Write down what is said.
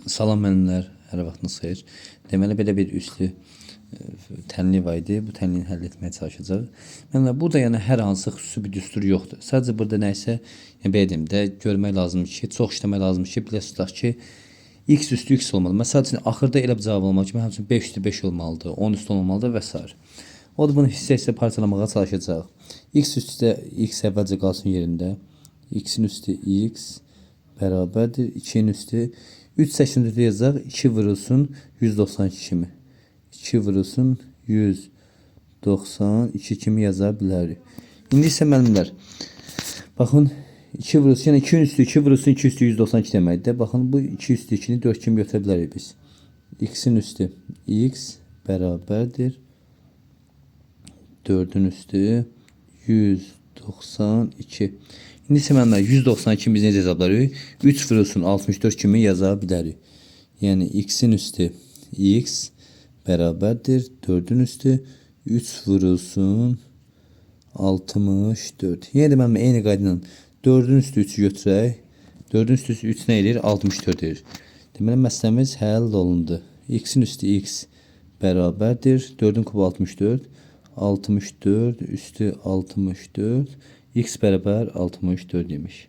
Salam müəllimlər, hər vaxtınız xeyir. Deməli belə bir üslü tənli var idi. Bu tənlini həll etməyə çalışacağıq. Müəllimlər, burada yəni hər hansı xüsusi bir düstur yoxdur. Sadəcə burada nə isə belə deyim də görmək lazımdır ki, çox işləmək lazımdır ki, bilə tutaq ki, x üstü x olmalı. Məsəl üçün axırda elə bir cavab olmalı ki, həmçinin 5 üstü 5 olmalıdır, 10 üstü olmalıdır və s. O da bunu hissə-hissə parçalamağa çalışacaq. X üstü x əvvəlcə qalsın yerində. X-in üstü x bərabərdir 2-nin üstü 3 seçeneği yazacaq. 2 vurulsun 192 kimi. 2 vurulsun 192 kimi yaza bilərik. İndi isə müəllimlər, baxın 2 vurulsun, yəni 2-nin üstü 2 vurulsun 2 üstü 192 deməkdir. Baxın bu 2 üstü 2-ni 4 kimi götürə bilərik biz. X-in üstü x bərabərdir 4'ün üstü 192. İndi isə mənimlə 192 biz necə hesablarıq? 3 vurulsun 64 kimi yaza bilərik. Yəni x-in üstü x bərabərdir 4'ün üstü 3 vurulsun 64. Yenə də mənimlə eyni qayda ilə 4'ün üstü 3'ü götürək. 4'ün üstü 3 nə edir? 64 edir. Deməli məsələmiz həll olundu. X-in üstü x bərabərdir 4'ün kubu 64. 64 üstü 64 x bərabər 64 demiş.